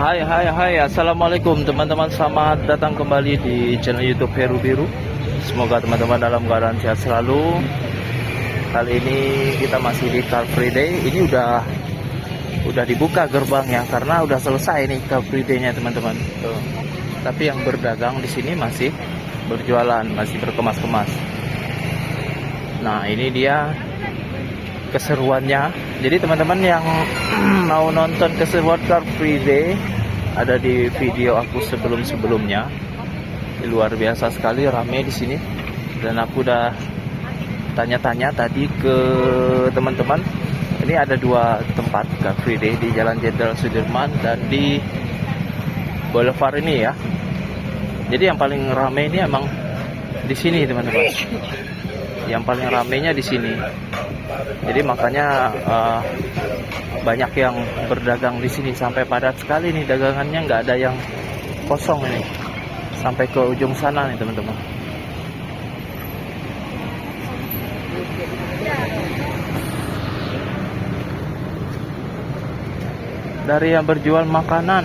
Hai, assalamualaikum teman-teman, selamat datang kembali di channel YouTube Heru Biru. Semoga teman-teman dalam keadaan sehat selalu. Kali ini kita masih di Car Free Day. Ini udah dibuka gerbangnya karena udah selesai nih Car Free Day-nya teman-teman. Tapi yang berdagang di sini masih berjualan, masih berkemas-kemas. Nah, ini dia keseruannya. Jadi teman-teman yang mau nonton keseruan Car Free Day, ada di video aku sebelum-sebelumnya. Luar biasa sekali rame di sini. Dan aku udah tanya-tanya tadi ke teman-teman. Ini ada dua tempat Car Free Day, di Jalan Jenderal Sudirman dan di Boulevard ini ya. Jadi yang paling rame ini emang di sini teman-teman. Yang paling ramenya di sini. Jadi makanya banyak yang berdagang di sini, sampai padat sekali nih dagangannya, nggak ada yang kosong ini sampai ke ujung sana nih teman-teman. Dari yang berjual makanan,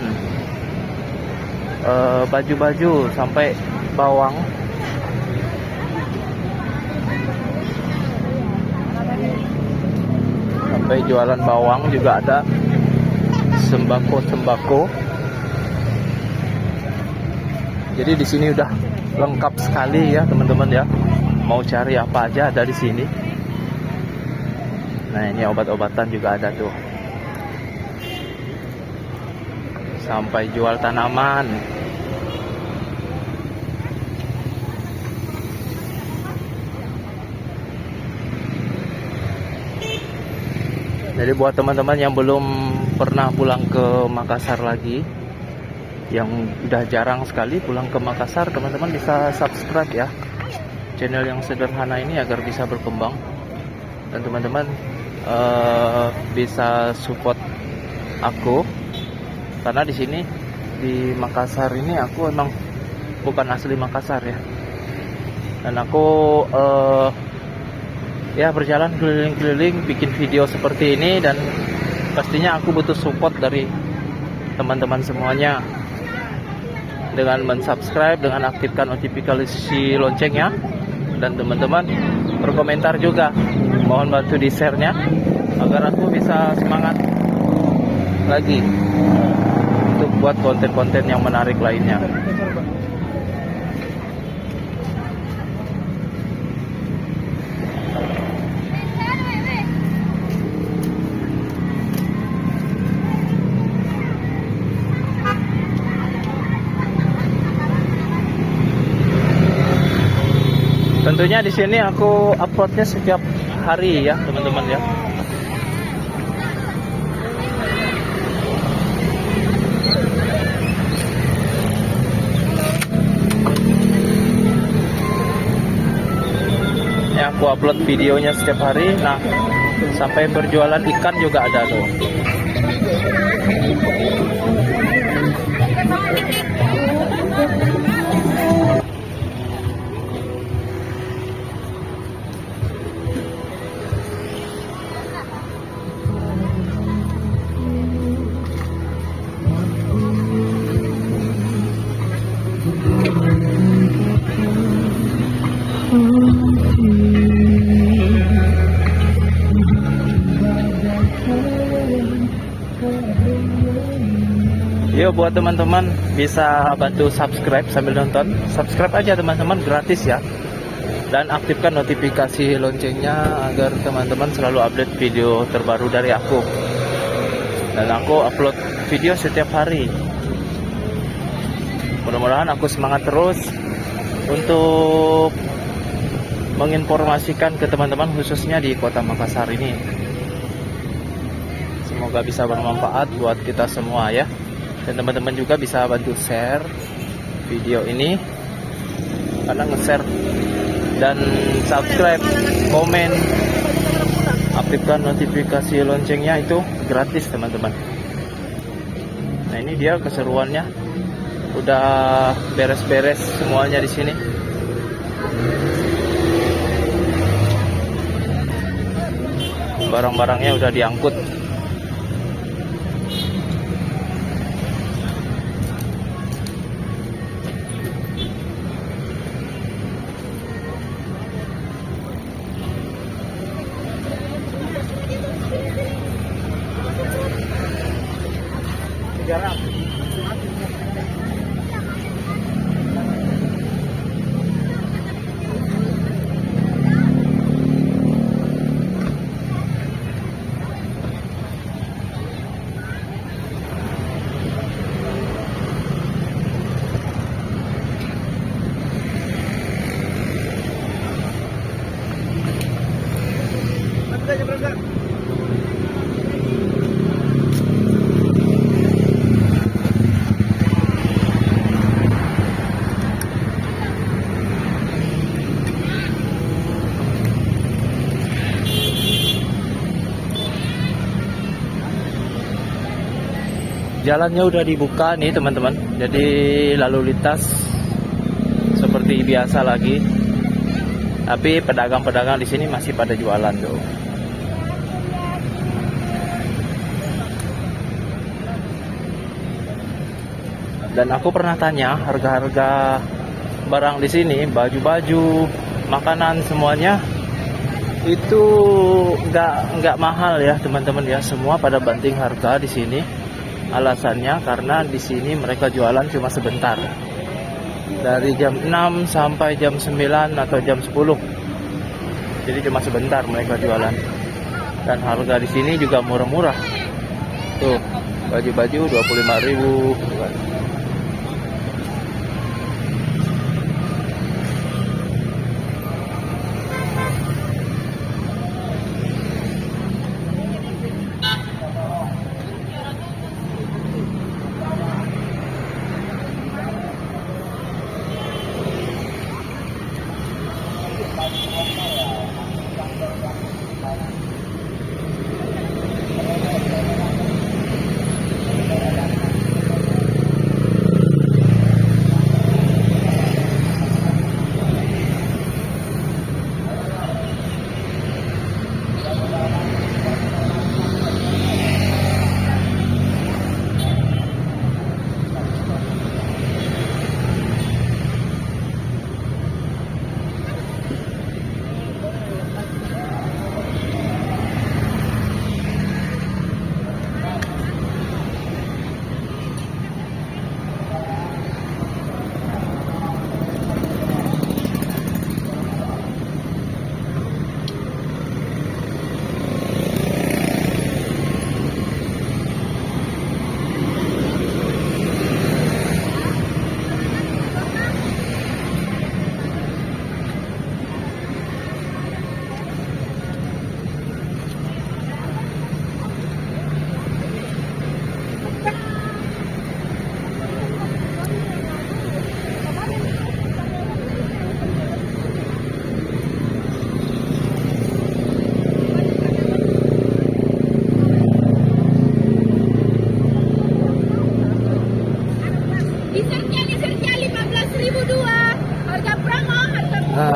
baju-baju sampai bawang. Sampai jualan bawang juga ada, sembako. Jadi di sini udah lengkap sekali ya teman-teman ya. Mau cari apa aja ada di sini. Nah, ini obat-obatan juga ada tuh. Sampai jual tanaman. Jadi buat teman-teman yang belum pernah pulang ke Makassar lagi, yang udah jarang sekali pulang ke Makassar, teman-teman bisa subscribe ya channel yang sederhana ini agar bisa berkembang. Dan teman-teman bisa support aku, karena di sini di Makassar ini aku emang bukan asli Makassar ya. Dan aku ya berjalan keliling-keliling bikin video seperti ini, dan pastinya aku butuh support dari teman-teman semuanya dengan mensubscribe, dengan aktifkan notifikasi loncengnya, dan teman-teman berkomentar juga. Mohon bantu di share-nya agar aku bisa semangat lagi untuk buat konten-konten yang menarik lainnya. Tentunya di sini aku uploadnya setiap hari ya teman-teman ya. Ya, aku upload videonya setiap hari. Nah, sampai berjualan ikan juga ada tuh. Yuk, buat teman-teman bisa bantu subscribe sambil nonton. Subscribe aja teman-teman, gratis ya. Dan aktifkan notifikasi loncengnya agar teman-teman selalu update video terbaru dari aku. Dan aku upload video setiap hari. Mudah-mudahan aku semangat terus untuk menginformasikan ke teman-teman, khususnya di kota Makassar ini. Semoga bisa bermanfaat buat kita semua ya. Dan teman-teman juga bisa bantu share video ini, karena nge-share dan subscribe, komen, aktifkan notifikasi loncengnya itu gratis teman-teman. Nah, ini dia keseruannya. Udah beres-beres semuanya di sini. Barang-barangnya udah diangkut. Jalannya udah dibuka nih teman-teman, jadi lalu lintas seperti biasa lagi. Tapi pedagang-pedagang di sini masih pada jualan tuh. Dan aku pernah tanya harga-harga barang di sini, baju-baju, makanan semuanya itu nggak mahal ya teman-teman ya. Semua pada banting harga di sini. Alasannya karena di sini mereka jualan cuma sebentar. Dari jam 6 sampai jam 9 atau jam 10. Jadi cuma sebentar mereka jualan. Dan harga di sini juga murah-murah. Tuh, baju-baju 25.000 gitu kan.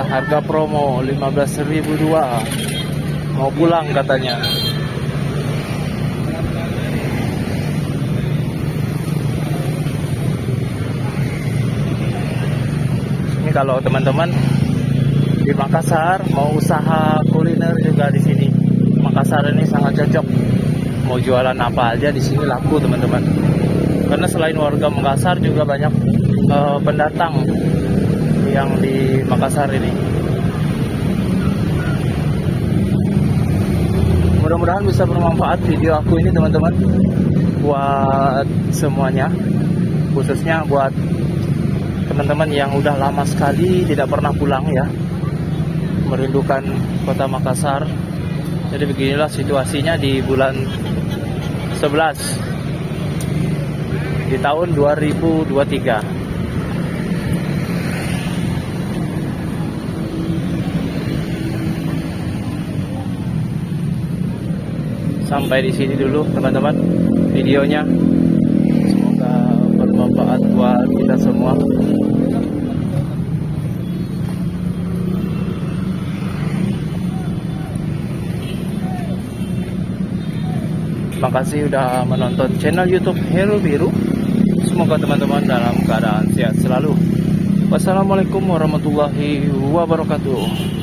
Harga promo 15.000 dua. Mau pulang katanya. Ini kalau teman-teman di Makassar mau usaha kuliner juga di sini. Makassar ini sangat cocok. Mau jualan apa aja di sini laku teman-teman. Karena selain warga Makassar juga banyak pendatang yang di Makassar ini. Mudah-mudahan bisa bermanfaat video aku ini teman-teman, buat semuanya, khususnya buat teman-teman yang udah lama sekali tidak pernah pulang ya, merindukan kota Makassar. Jadi beginilah situasinya di bulan 11 di tahun 2023. Sampai di sini dulu teman-teman videonya. Semoga bermanfaat buat kita semua. Terima kasih udah menonton channel YouTube Hero Biru. Semoga teman-teman dalam keadaan sehat selalu. Wassalamualaikum warahmatullahi wabarakatuh.